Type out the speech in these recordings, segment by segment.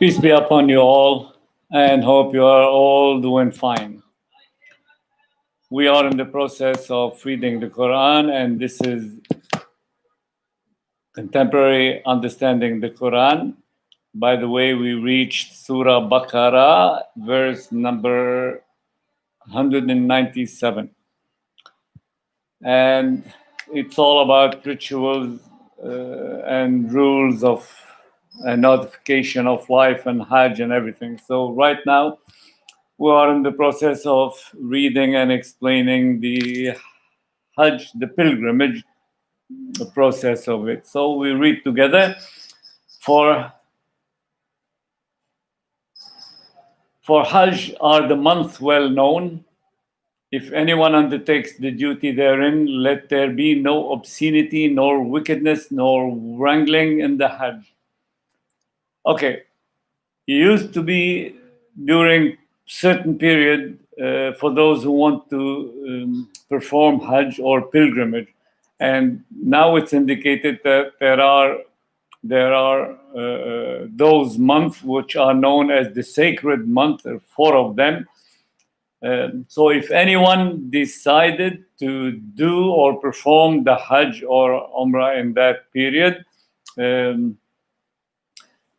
Peace be upon you all, and hope you are all doing fine. We are in the process of reading the Quran, and this is contemporary understanding the Quran. By the way, we reached Surah Baqara, verse number 197. And it's all about rituals and rules of and notification of life and Hajj and everything. So right now, we are in the process of reading and explaining the Hajj, the pilgrimage, the process of it. So we read together. For Hajj are the months well known. If anyone undertakes the duty therein, let there be no obscenity, nor wickedness, nor wrangling in the Hajj. Okay, it used to be during certain period for those who want to perform Hajj or pilgrimage, and now it's indicated that there are those months which are known as the sacred month. There are 4 of them. So if anyone decided to do or perform the Hajj or Umrah in that period,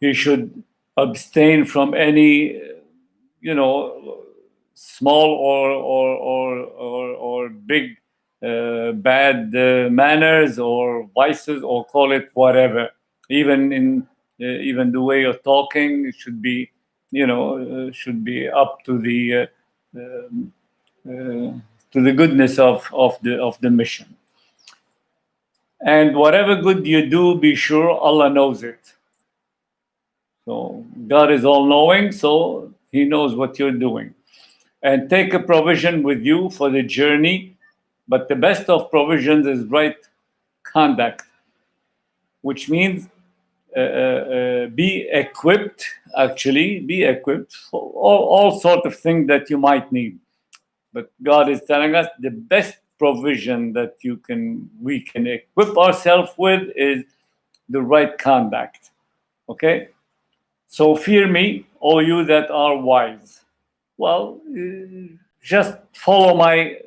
he should abstain from any, small or big bad manners or vices, or call it whatever. Even the way you're talking, it should be, should be up to the goodness of the mission. And whatever good you do, be sure Allah knows it. So God is all-knowing, so He knows what you're doing. And take a provision with you for the journey, but the best of provisions is right conduct, which means be equipped for all sort of things that you might need. But God is telling us the best provision that we can equip ourselves with is the right conduct. Okay? So fear me, all you that are wise. Well, just follow my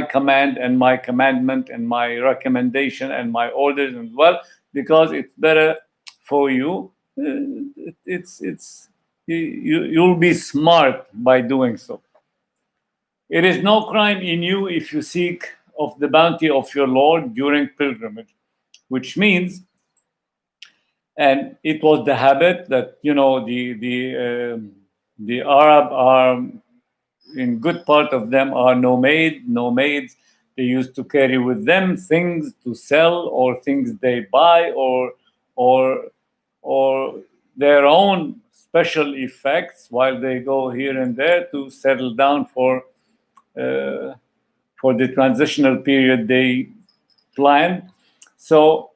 command and my commandment and my recommendation and my orders as well, because it's better for you. You'll be smart by doing so. It is no crime in you if you seek of the bounty of your Lord during pilgrimage, which means, and it was the habit that the Arab are, in good part of them, are nomads. They used to carry with them things to sell or things they buy or their own special effects while they go here and there to settle down for the transitional period they plan. So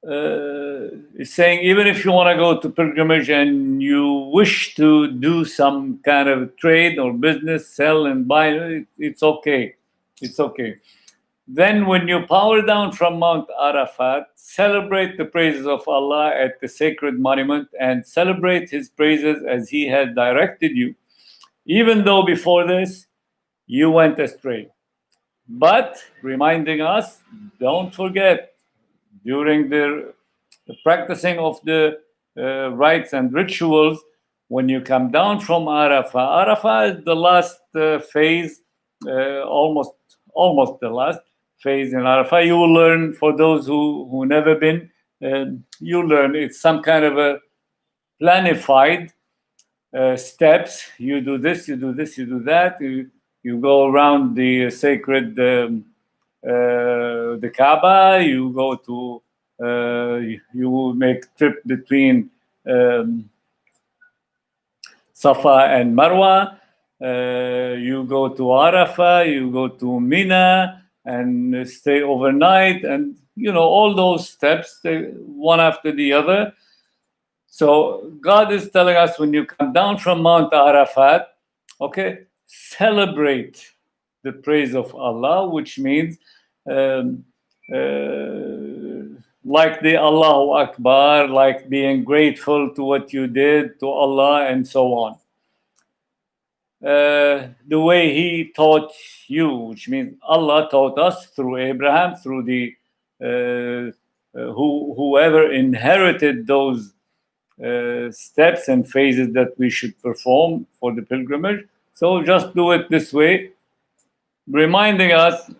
it's saying, even if you want to go to pilgrimage and you wish to do some kind of trade or business, sell and buy, it's okay. It's okay. Then when you power down from Mount Arafat, celebrate the praises of Allah at the sacred monument and celebrate His praises as He has directed you, even though before this you went astray. But reminding us, don't forget, during the practicing of the rites and rituals, when you come down from Arafah is the last phase, almost the last phase in Arafah. You will learn, for those who never been, you learn it's some kind of a planified steps. You do this, you do this, you do that. You go around the sacred the Kaaba. You go to you make trip between Safa and Marwa. You go to Arafah. You go to Mina and stay overnight, and all those steps, one after the other. So God is telling us, when you come down from Mount Arafat, okay, celebrate the praise of Allah, which means like the Allahu Akbar, like being grateful to what you did to Allah, and so on. The way He taught you, which means Allah taught us through Abraham, through the whoever inherited those steps and phases that we should perform for the pilgrimage. So just do it this way, reminding us,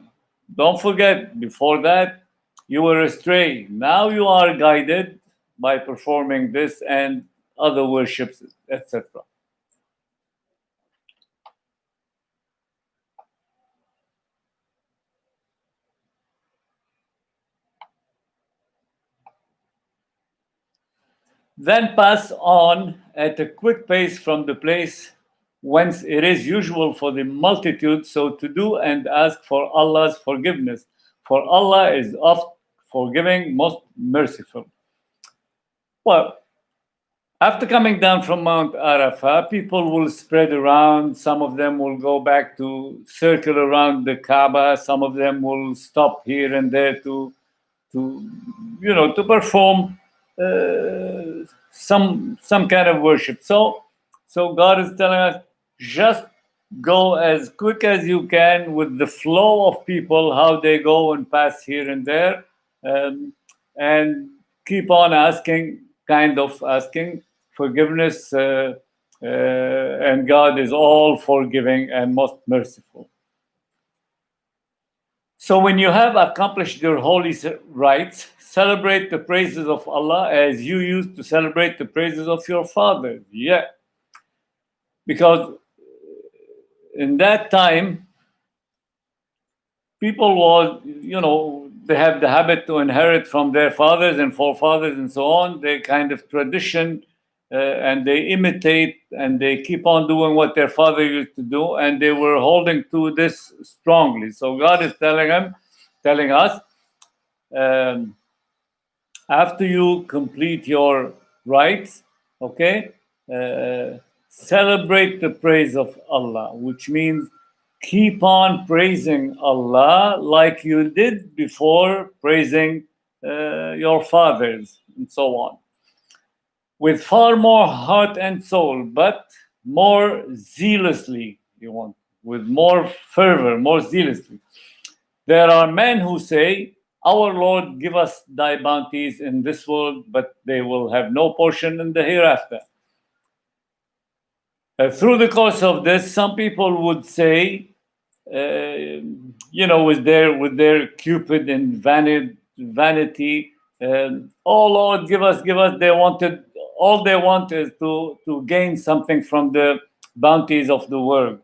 don't forget, before that, you were astray. Now you are guided by performing this and other worships, etc. Then pass on at a quick pace from the place whence it is usual for the multitude so to do, and ask for Allah's forgiveness. For Allah is oft forgiving, most merciful. Well, after coming down from Mount Arafah, people will spread around. Some of them will go back to circle around the Kaaba. Some of them will stop here and there to to perform some kind of worship. So God is telling us, just go as quick as you can with the flow of people, how they go and pass here and there, and keep on asking, kind of asking forgiveness, and God is all forgiving and most merciful. So when you have accomplished your holy rites, celebrate the praises of Allah as you used to celebrate the praises of your fathers. Yeah. Because in that time, people was, they have the habit to inherit from their fathers and forefathers and so on, their kind of tradition, and they imitate and they keep on doing what their father used to do, and they were holding to this strongly. So God is telling us, after you complete your rites, okay, celebrate the praise of Allah, which means keep on praising Allah like you did before praising your fathers and so on, with far more heart and soul, but more zealously, with more fervor, more zealously. There are men who say, our Lord, give us thy bounties in this world, but they will have no portion in the hereafter. Through the course of this, some people would say, with their cupid and vanity, oh Lord, give us. All they want is to gain something from the bounties of the world.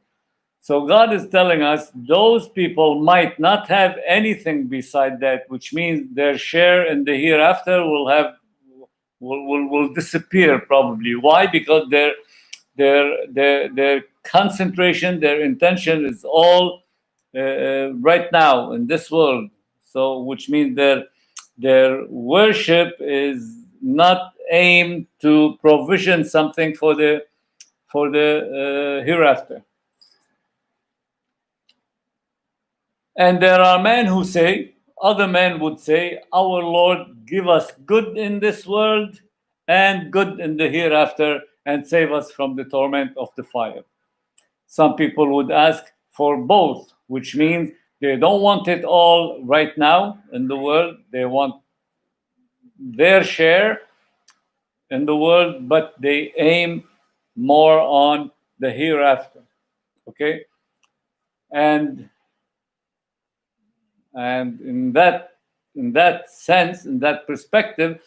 So God is telling us those people might not have anything beside that, which means their share in the hereafter will disappear probably. Why? Because their concentration, their intention is all right now in this world. So which means their worship is not aimed to provision something for the hereafter. And there are men who say, other men would say, our Lord, give us good in this world and good in the hereafter, and save us from the torment of the fire. Some people would ask for both, which means they don't want it all right now in the world. They want their share in the world, but they aim more on the hereafter. Okay? And in that sense, in that perspective,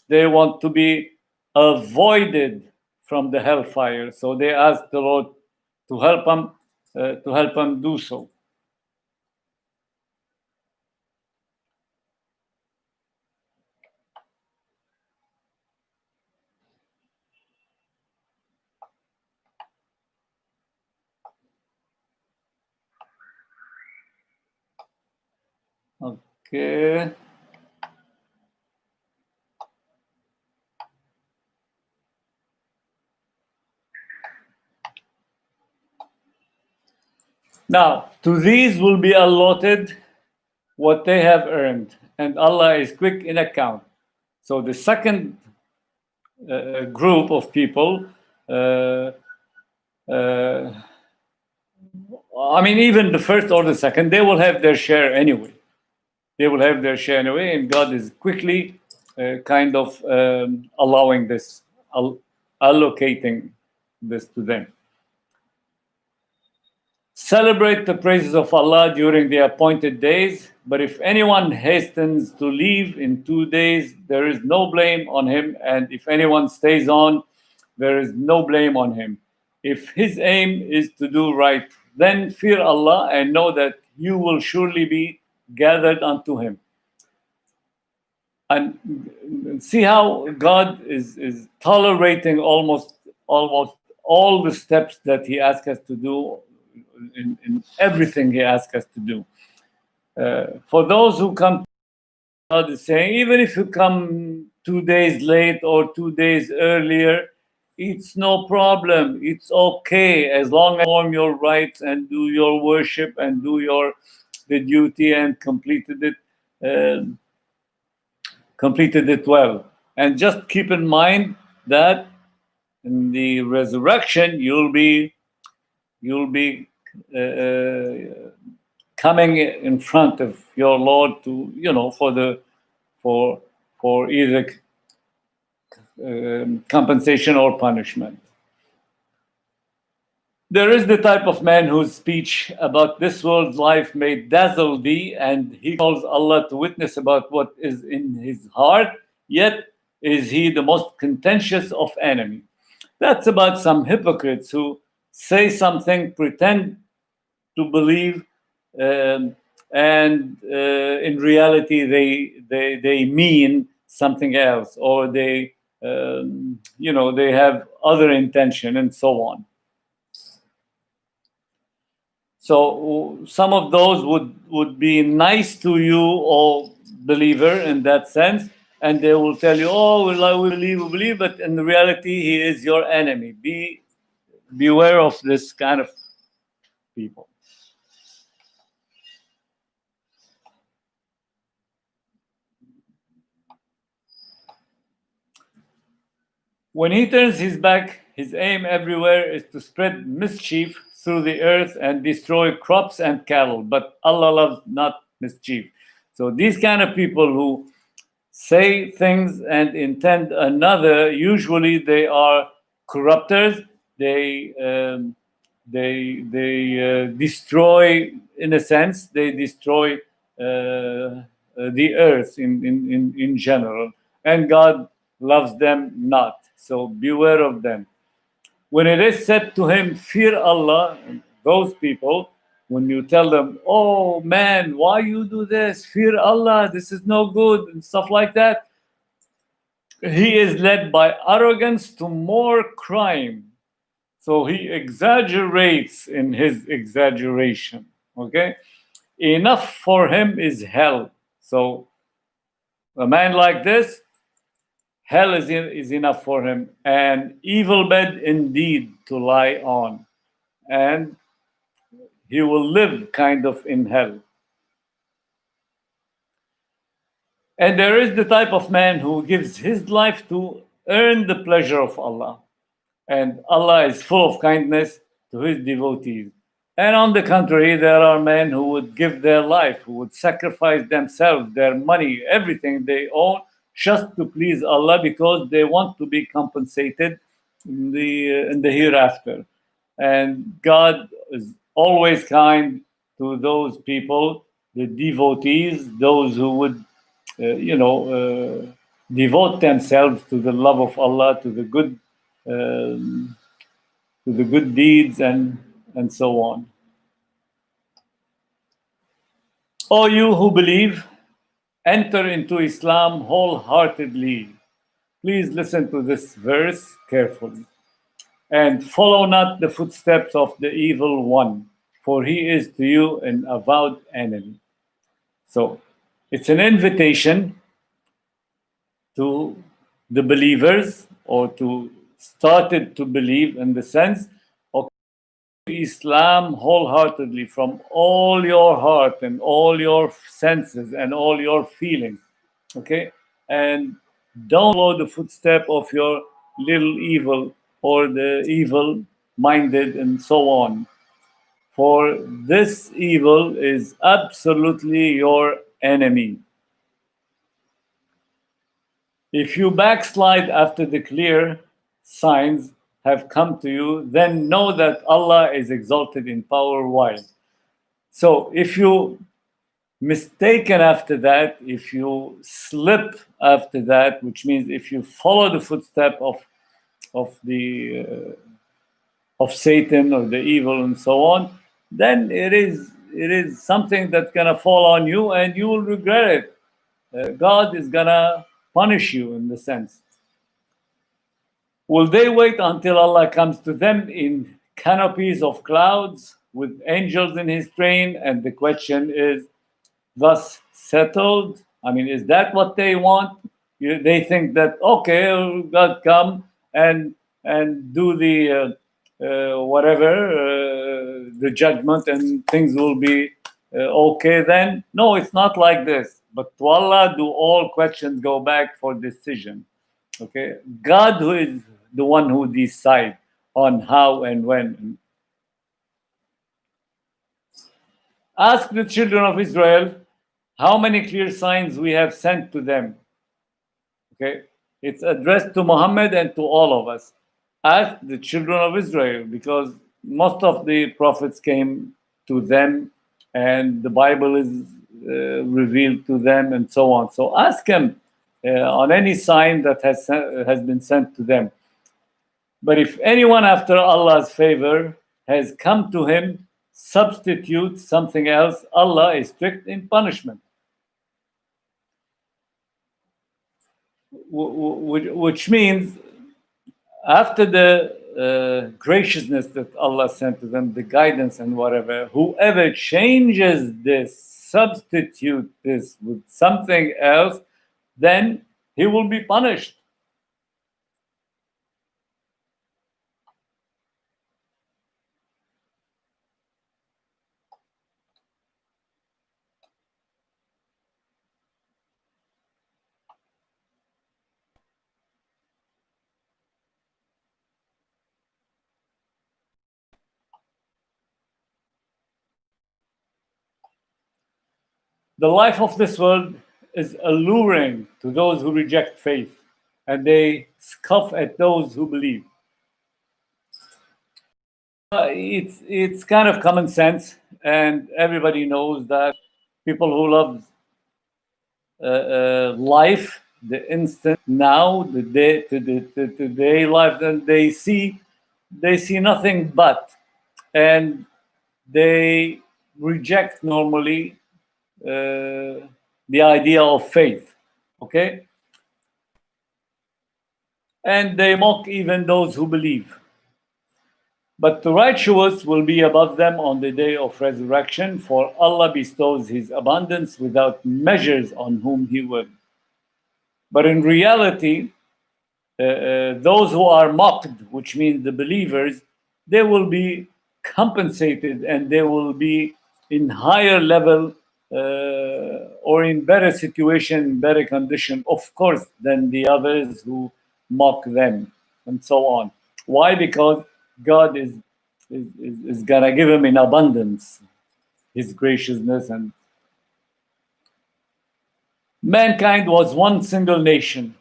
they want to be avoided from the hellfire. So they ask the Lord to help them do so. Okay. Now, to these will be allotted what they have earned, and Allah is quick in account. So the second group of people, I mean, even the first or the second, they will have their share anyway. They will have their share anyway, and God is quickly kind of allowing this, allocating this to them. Celebrate the praises of Allah during the appointed days, but if anyone hastens to leave in 2 days, there is no blame on him, and if anyone stays on, there is no blame on him. If his aim is to do right, then fear Allah and know that you will surely be gathered unto him. And see how God is tolerating almost all the steps that he asks us to do, in everything he asks us to do. For those who come, God is saying, even if you come 2 days late or 2 days earlier, it's no problem. It's okay as long as you perform your rights and do your worship and do the duty and completed it well. And just keep in mind that in the resurrection you'll be coming in front of your Lord to for either compensation or punishment. There is the type of man whose speech about this world's life may dazzle thee, and he calls Allah to witness about what is in his heart, yet is he the most contentious of enemies. That's about some hypocrites who say something, pretend to believe, and in reality they mean something else, or they have other intention and so on. So some of those would be nice to you, or believer in that sense, and they will tell you, oh, we believe, but in reality he is your enemy. Beware of this kind of people. When he turns his back, his aim everywhere is to spread mischief through the earth and destroy crops and cattle, but Allah loves not mischief. So these kind of people who say things and intend another, usually they are corrupters. They destroy, in a sense, they destroy the earth in general, and God loves them not. So beware of them. When it is said to him, fear Allah, those people, when you tell them, oh man, why you do this? Fear Allah, this is no good, and stuff like that, he is led by arrogance to more crime. So he exaggerates in his exaggeration. Okay? Enough for him is hell. So a man like this, hell is enough for him, and evil bed indeed to lie on, and he will live kind of in hell. And there is the type of man who gives his life to earn the pleasure of Allah, and Allah is full of kindness to his devotees. And on the contrary, there are men who would give their life, who would sacrifice themselves, their money, everything they own, just to please Allah, because they want to be compensated in the hereafter. And God is always kind to those people, the devotees, those who would, devote themselves to the love of Allah, to the good deeds, and so on. O you who believe, enter into Islam wholeheartedly. Please listen to this verse carefully. And follow not the footsteps of the evil one, for he is to you an avowed enemy. So it's an invitation to the believers, or to started to believe, in the sense, okay, Islam wholeheartedly from all your heart and all your senses and all your feelings, okay? And don't follow the footstep of your little evil or the evil minded and so on. For this evil is absolutely your enemy. If you backslide after the clear signs have come to you, then know that Allah is exalted in power wide. So if you mistaken after that, if you slip after that, which means if you follow the footstep of the of Satan or the evil and so on, then it is something that's gonna fall on you and you will regret it. God is gonna punish you in the sense. Will they wait until Allah comes to them in canopies of clouds with angels in his train? And the question is thus settled. I mean, is that what they want? They think that, okay, God come and do the whatever, the judgment, and things will be okay then. No, it's not like this. But to Allah do all questions go back for decision. Okay, God who is the one who decide on how and when. Ask the children of Israel how many clear signs we have sent to them. Okay, it's addressed to Muhammad and to all of us. Ask the children of Israel, because most of the prophets came to them and the Bible is revealed to them and so on. So ask them on any sign that has been sent to them. But if anyone after Allah's favor has come to him, substitutes something else, Allah is strict in punishment. Which means after the graciousness that Allah sent to them, the guidance and whatever, whoever changes this, substitute this with something else, then he will be punished. The life of this world is alluring to those who reject faith, and they scoff at those who believe. It's kind of common sense, and everybody knows that people who love life, the instant now, the day to the day life, then they see nothing but, and they reject normally the idea of faith. Okay, and they mock even those who believe. But the righteous will be above them on the day of resurrection, for Allah bestows his abundance without measures on whom he will. But in reality, those who are mocked, which means the believers, they will be compensated and they will be in higher level or in better situation, better condition, of course, than the others who mock them and so on. Why? Because God is gonna give him in abundance his graciousness. And mankind was one single nation.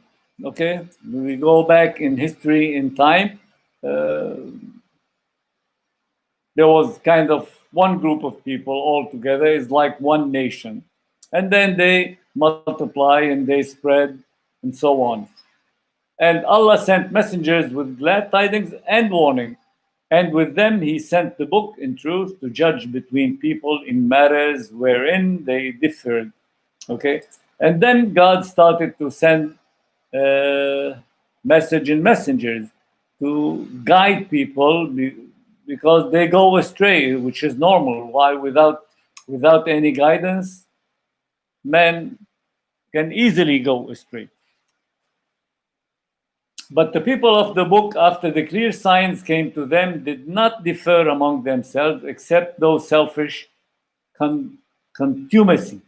Okay, when we go back in history, in time, there was kind of one group of people all together is like one nation, and then they multiply and they spread and so on. And Allah sent messengers with glad tidings and warning, and with them he sent the book in truth to judge between people in matters wherein they differed. Okay, and then God started to send messengers to guide people because they go astray, which is normal. Why? Without any guidance, men can easily go astray. But the people of the book, after the clear signs came to them, did not differ among themselves, except those selfish contumacy.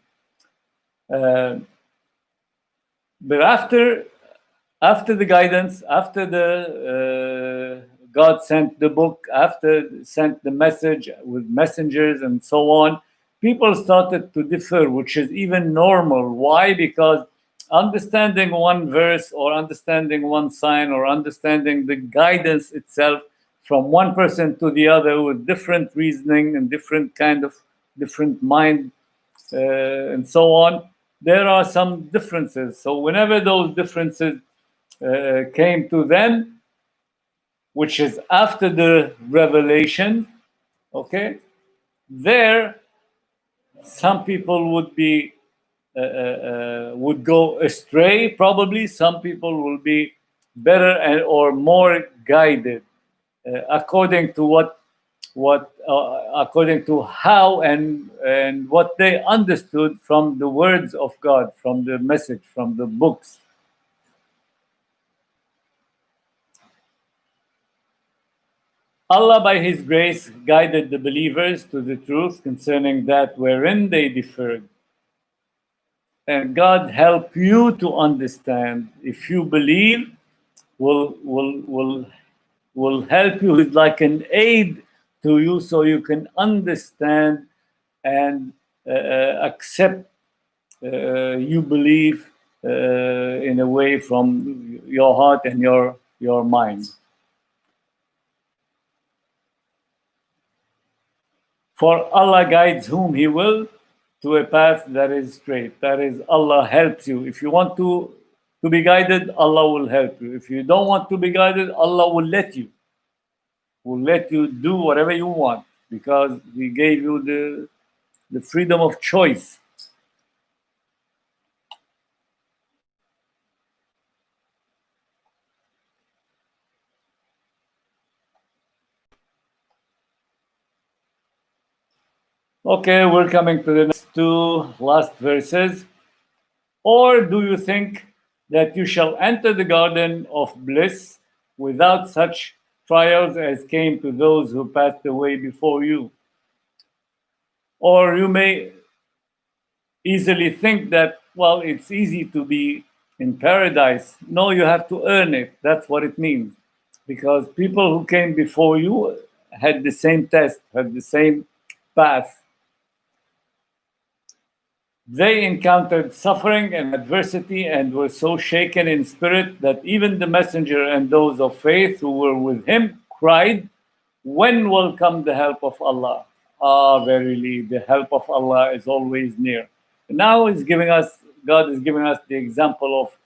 But after the guidance, after the God sent the book, after sent the message with messengers and so on, people started to differ, which is even normal. Why? Because understanding one verse or understanding one sign or understanding the guidance itself from one person to the other with different reasoning and different mind and so on, there are some differences. So whenever those differences came to them, which is after the revelation, okay, there some people would go astray. Probably some people will be better or more guided according to according to how and what they understood from the words of God, from the message, from the books. Allah, by His grace, guided the believers to the truth concerning that wherein they differed. And God help you to understand. If you believe, will help you. It's like an aid to you, so you can understand and accept. You believe in a way from your heart and your mind. For Allah guides whom He will to a path that is straight. That is, Allah helps you. If you want to be guided, Allah will help you. If you don't want to be guided, Allah will let you. Will let you do whatever you want, because He gave you the freedom of choice. Okay, we're coming to the next two last verses. Or do you think that you shall enter the garden of bliss without such trials as came to those who passed away before you? Or you may easily think that, well, it's easy to be in paradise. No, you have to earn it. That's what it means. Because people who came before you had the same test, had the same path. They encountered suffering and adversity and were so shaken in spirit that even the messenger and those of faith who were with him cried, "When will come the help of Allah?" Ah, verily, the help of Allah is always near. Now God is giving us the example of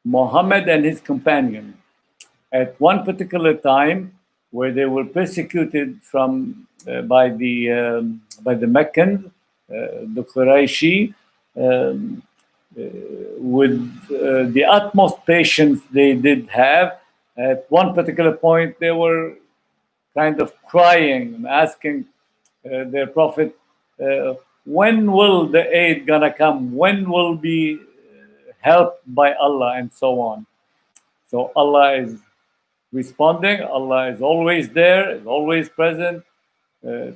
Muhammad and his companion. At one particular time, where they were persecuted by the Meccans, the Qurayshi, with the utmost patience they did have. At one particular point, they were kind of crying and asking their prophet, when will the aid gonna come? When will be helped by Allah, and so on. So Allah is responding. Allah is always there, is always present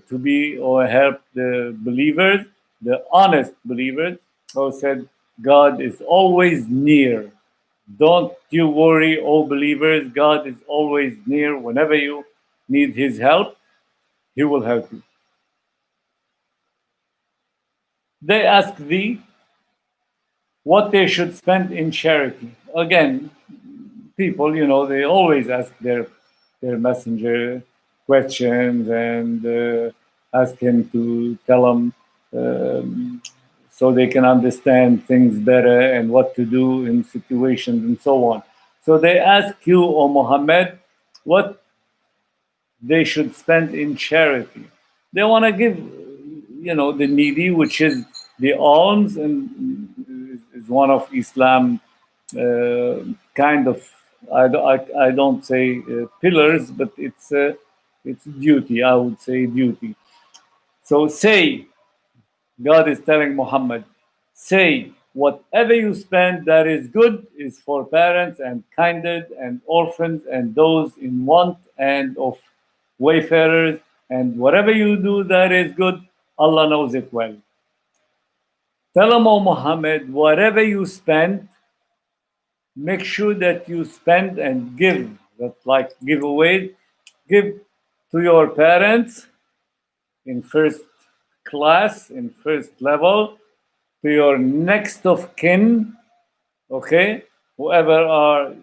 to be or help the believers, the honest believers, who said, God is always near. Don't you worry, O believers. God is always near. Whenever you need His help, He will help you. They ask thee what they should spend in charity. Again, people, they always ask their messenger questions and ask him to tell them so they can understand things better and what to do in situations and so on. So they ask you, O Muhammad, what they should spend in charity. They want to give, the needy, which is the alms, and is one of Islam kind of, I don't say pillars, but it's duty. I would say duty. So say, God is telling Muhammad, say, whatever you spend that is good is for parents and kindred and orphans and those in want and of wayfarers, and whatever you do that is good, Allah knows it well. Tell them, O Muhammad, whatever you spend, make sure that you spend and give. That's like give away. Give to your parents in first class, in first level, to your next of kin, okay? Whoever are,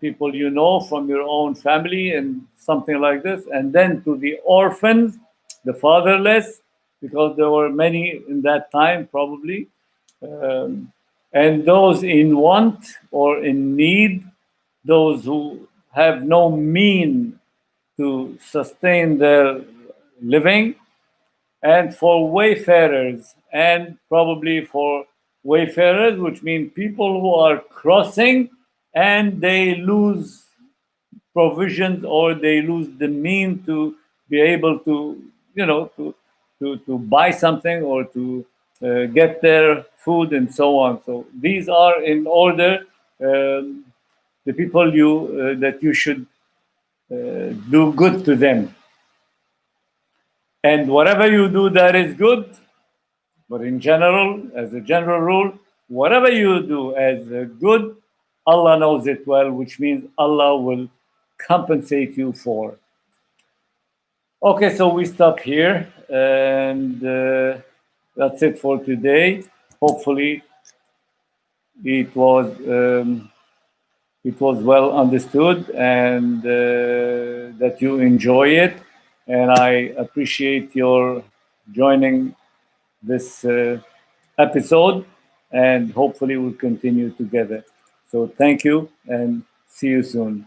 people you know from your own family and something like this. And then to the orphans, the fatherless, because there were many in that time probably. And those in want or in need, those who have no mean to sustain their living, and for wayfarers, and probably for wayfarers, which mean people who are crossing and they lose provisions or they lose the mean to be able to, to buy something or to get their food and so on. So these are in order the people that you should do good to them. And whatever you do that is good, but in general, as a general rule, whatever you do as good, Allah knows it well, which means Allah will compensate you for. Okay, so we stop here, and that's it for today. Hopefully, it was well understood, and that you enjoy it. And I appreciate your joining this episode, and hopefully we'll continue together. So thank you, and see you soon.